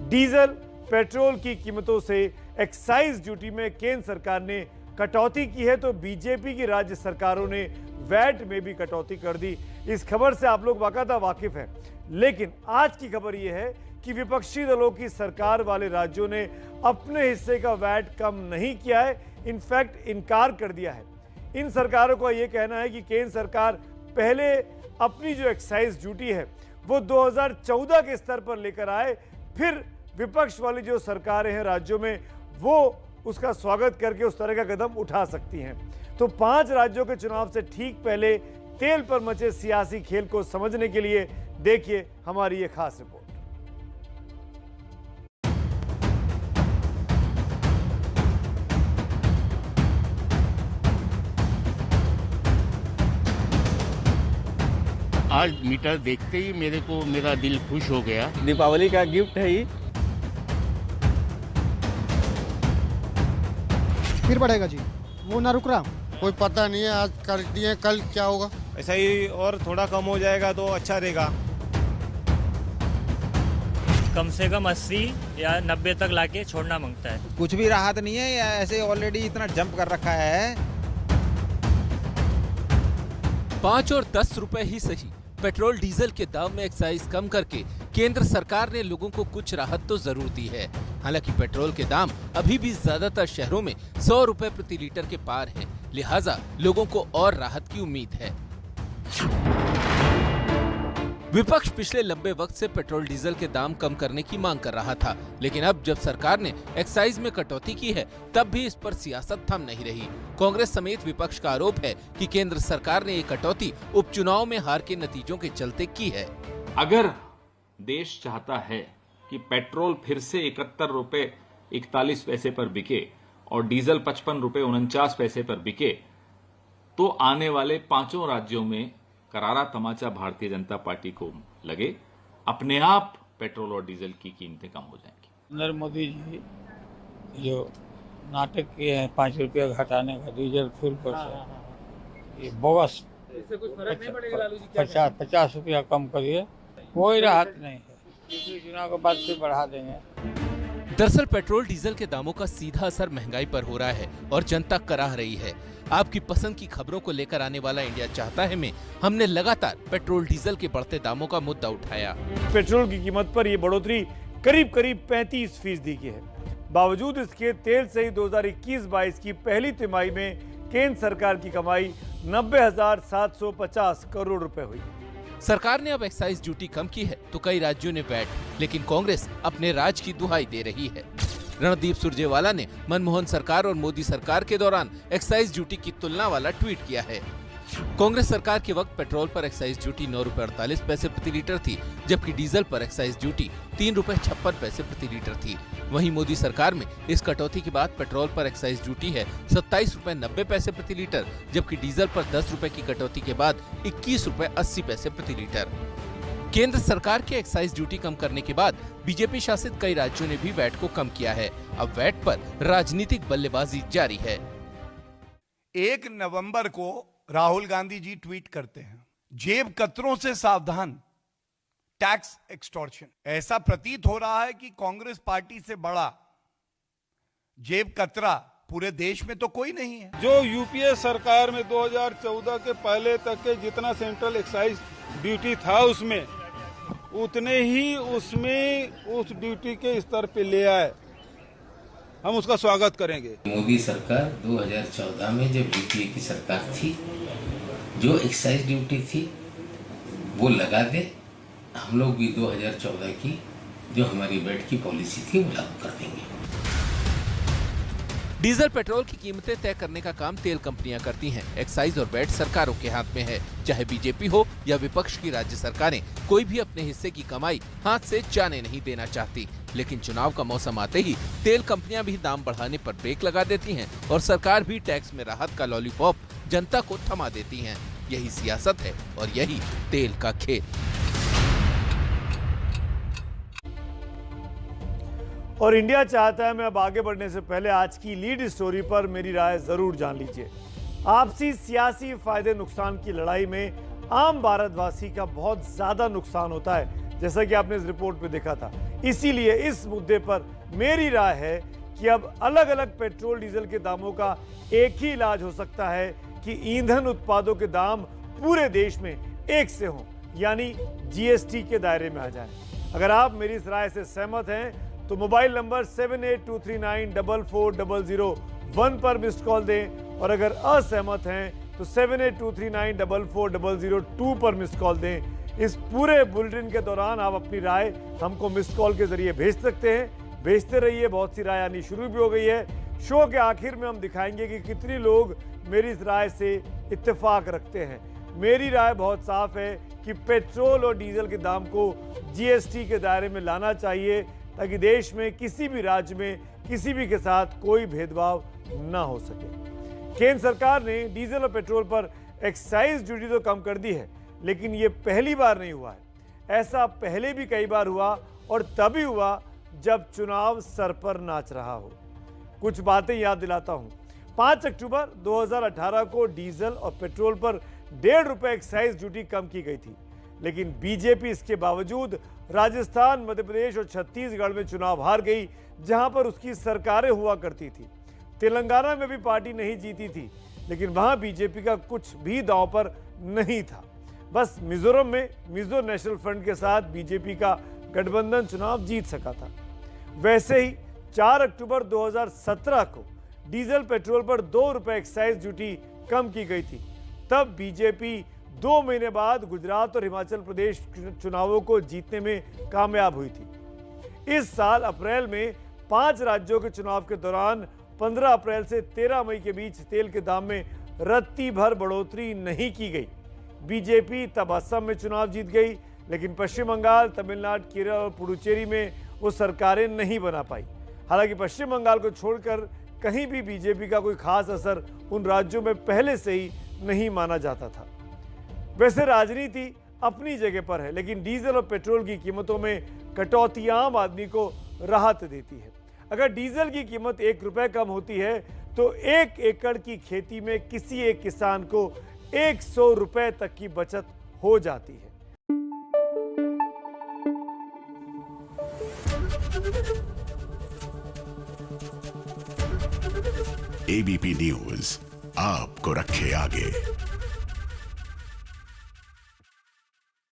Diesel petrol की कीमतों से एक्साइज ड्यूटी में केंद्र सरकार ने कटौती की है, तो बीजेपी की राज्य सरकारों ने वैट में भी कटौती कर दी। इस खबर से आप लोग बाकायदा वाकिफ हैं, लेकिन आज की खबर यह है कि विपक्षी दलों की सरकार वाले राज्यों ने अपने हिस्से का वैट कम नहीं किया है, इनफैक्ट इनकार कर दिया है। इन सरकारों का यह कहना है कि केंद्र सरकार पहले अपनी जो एक्साइज ड्यूटी है वो 2014 के स्तर पर लेकर आए, फिर विपक्ष वाली जो सरकारें हैं राज्यों में वो उसका स्वागत करके उस तरह का कदम उठा सकती हैं। तो 5 राज्यों के चुनाव से ठीक पहले तेल पर मचे सियासी खेल को समझने के लिए देखिए हमारी ये खास रिपोर्ट। आज मीटर देखते ही मेरा दिल खुश हो गया। दीपावली का गिफ्ट है ये। फिर बढ़ेगा जी, वो ना रुक रहा। कोई पता नहीं है, आज कर दिए कल क्या होगा। ऐसा ही और थोड़ा कम हो जाएगा तो अच्छा रहेगा। कम से कम 80 या 90 तक लाके छोड़ना मांगता है। कुछ भी राहत नहीं है, या ऐसे ऑलरेडी इतना जंप कर रखा है। 5 और 10 रुपए ही सही, पेट्रोल डीजल के दाम में एक्साइज कम करके केंद्र सरकार ने लोगों को कुछ राहत तो जरूर दी है। हालांकि पेट्रोल के दाम अभी भी ज्यादातर शहरों में 100 रुपए प्रति लीटर के पार हैं, लिहाजा लोगों को और राहत की उम्मीद है। विपक्ष पिछले लंबे वक्त से पेट्रोल डीजल के दाम कम करने की मांग कर रहा था, लेकिन अब जब सरकार ने एक्साइज में कटौती की है तब भी इस पर सियासत थम नहीं रही। कांग्रेस समेत विपक्ष का आरोप है कि केंद्र सरकार ने ये कटौती उपचुनाव में हार के नतीजों के चलते की है। अगर देश चाहता है कि पेट्रोल फिर से 71 रुपए 41 पैसे पर बिके और डीजल 55 रुपए 49 पैसे पर बिके, तो आने वाले 5 राज्यों में करारा तमाचा भारतीय जनता पार्टी को लगे, अपने आप पेट्रोल और डीजल की कीमतें कम हो जाएंगी। नरेंद्र मोदी जी जो नाटक किए हैं 5 रुपया घटाने का डीजल फ्यूल पर से, ये बोगस। इससे कुछ फर्क नहीं पड़ेगा लालू जी? 50 रुपया कम करिए, कोई राहत नहीं है। चुनाव के बाद फिर बढ़ा देंगे। दरअसल पेट्रोल डीजल के दामों का सीधा असर महंगाई पर हो रहा है और जनता कराह रही है। आपकी पसंद की खबरों को लेकर आने वाला इंडिया चाहता है में हमने लगातार पेट्रोल डीजल के बढ़ते दामों का मुद्दा उठाया। पेट्रोल की कीमत पर यह बढ़ोतरी करीब 35% की है। बावजूद इसके तेल से ही 2021-22 की पहली तिमाही में केंद्र सरकार की कमाई 90,750 करोड़ रुपए हुई। सरकार ने अब एक्साइज ड्यूटी कम की है तो कई राज्यों ने वैट, लेकिन कांग्रेस अपने राज की दुहाई दे रही है। रणदीप सुरजेवाला ने मनमोहन सरकार और मोदी सरकार के दौरान एक्साइज ड्यूटी की तुलना वाला ट्वीट किया है। कांग्रेस सरकार के वक्त पेट्रोल पर एक्साइज ड्यूटी 9 रुपए 48 पैसे प्रति लीटर थी, जबकि डीजल पर एक्साइज ड्यूटी 3 रुपए 56 पैसे प्रति लीटर थी। वहीं मोदी सरकार में इस कटौती के बाद पेट्रोल पर एक्साइज ड्यूटी है 27 रुपए 90 पैसे प्रति लीटर, जबकि डीजल पर 10 रुपए की कटौती के बाद 21 रुपए 80 पैसे प्रति लीटर। केंद्र सरकार के एक्साइज ड्यूटी कम करने के बाद बीजेपी शासित कई राज्यों ने भी वैट को कम किया है। अब वैट पर राजनीतिक बल्लेबाजी जारी है। 1 नवंबर को राहुल गांधी जी ट्वीट करते हैं, जेब कतरों से सावधान, टैक्स एक्सटॉर्शन। ऐसा प्रतीत हो रहा है कि कांग्रेस पार्टी से बड़ा जेब कतरा पूरे देश में तो कोई नहीं है। जो यूपीए सरकार में 2014 के पहले तक के जितना सेंट्रल एक्साइज ड्यूटी था उसमें उतने ही उसमें उस ड्यूटी के स्तर पे ले आए, हम उसका स्वागत करेंगे। मोदी सरकार 2014 में जब यूपीए की सरकार थी, जो एक्साइज ड्यूटी थी वो लगा दे, हम लोग भी 2014 की जो हमारी वैट की पॉलिसी थी वो लागू कर देंगे। डीजल पेट्रोल की कीमतें तय करने का काम तेल कंपनियां करती हैं। एक्साइज और वैट सरकारों के हाथ में है। चाहे बीजेपी हो या विपक्ष की राज्य सरकारें, कोई भी अपने हिस्से की कमाई हाथ से जाने नहीं देना चाहती। लेकिन चुनाव का मौसम आते ही तेल कंपनियां भी दाम बढ़ाने पर ब्रेक लगा देती हैं और सरकार भी टैक्स में राहत का लॉलीपॉप जनता को थमा देती है। यही सियासत है और यही तेल का खेल। और इंडिया चाहता है में अब आगे बढ़ने से पहले आज की लीड स्टोरी पर मेरी राय जरूर जान लीजिए। आपसी सियासी फायदे नुकसान की लड़ाई में आम भारतवासी का बहुत ज्यादा नुकसान होता है, जैसा कि आपने इस रिपोर्ट में देखा था। इसीलिए इस मुद्दे पर मेरी राय है कि अब अलग अलग पेट्रोल डीजल के दामों का एक ही इलाज हो सकता है कि ईंधन उत्पादों के दाम पूरे देश में एक से हों, यानी जीएसटी के दायरे में आ जाए। अगर आप मेरी इस राय से सहमत हैं तो मोबाइल नंबर 7823944001 पर मिस्ड कॉल दें और अगर असहमत हैं तो 7823944002 पर मिस्ड कॉल दें। इस पूरे बुलेटिन के दौरान आप अपनी राय हमको मिस्ड कॉल के जरिए भेज सकते हैं। भेजते रहिए, बहुत सी राय आनी शुरू भी हो गई है। शो के आखिर में हम दिखाएंगे कि कितने लोग मेरी इस राय से इत्तेफाक रखते हैं। मेरी राय बहुत साफ है कि पेट्रोल और डीजल के दाम को जीएसटी के दायरे में लाना चाहिए ताकि देश में किसी भी राज्य में किसी भी के साथ कोई भेदभाव ना हो सके। केंद्र सरकार ने डीजल और पेट्रोल पर एक्साइज ड्यूटी तो कम कर दी है, लेकिन ये पहली बार नहीं हुआ है। ऐसा पहले भी कई बार हुआ और तभी हुआ जब चुनाव सर पर नाच रहा हो। कुछ बातें याद दिलाता हूं। 5 अक्टूबर 2018 को डीजल और पेट्रोल पर 1.5 रुपए एक्साइज ड्यूटी कम की गई थी, लेकिन बीजेपी इसके बावजूद राजस्थान, मध्य प्रदेश और छत्तीसगढ़ में चुनाव हार गई, जहां पर उसकी सरकारें हुआ करती थी। तेलंगाना में भी पार्टी नहीं जीती थी, लेकिन वहां बीजेपी का कुछ भी दांव पर नहीं था। बस मिजोरम में मिजो नेशनल फ्रंट के साथ बीजेपी का गठबंधन चुनाव जीत सका था। वैसे ही 4 अक्टूबर 2017 को डीजल पेट्रोल पर 2 रुपए एक्साइज ड्यूटी कम की गई थी। तब बीजेपी 2 महीने बाद गुजरात और हिमाचल प्रदेश चुनावों को जीतने में कामयाब हुई थी। इस साल अप्रैल में 5 राज्यों के चुनाव के दौरान 15 अप्रैल से 13 मई के बीच तेल के दाम में रत्ती भर बढ़ोतरी नहीं की गई। बीजेपी तब असम में चुनाव जीत गई, लेकिन पश्चिम बंगाल, तमिलनाडु, केरल और पुडुचेरी में वो सरकारें नहीं बना पाई। हालांकि पश्चिम बंगाल को छोड़कर कहीं भी बीजेपी का कोई खास असर उन राज्यों में पहले से ही नहीं माना जाता था। वैसे राजनीति अपनी जगह पर है, लेकिन डीजल और पेट्रोल की कीमतों में कटौती आम आदमी को राहत देती है। अगर डीजल की कीमत 1 रुपए कम होती है तो 1 एकड़ की खेती में किसी एक किसान को 100 रुपए तक की बचत हो जाती है। एबीपी न्यूज आपको रखे आगे।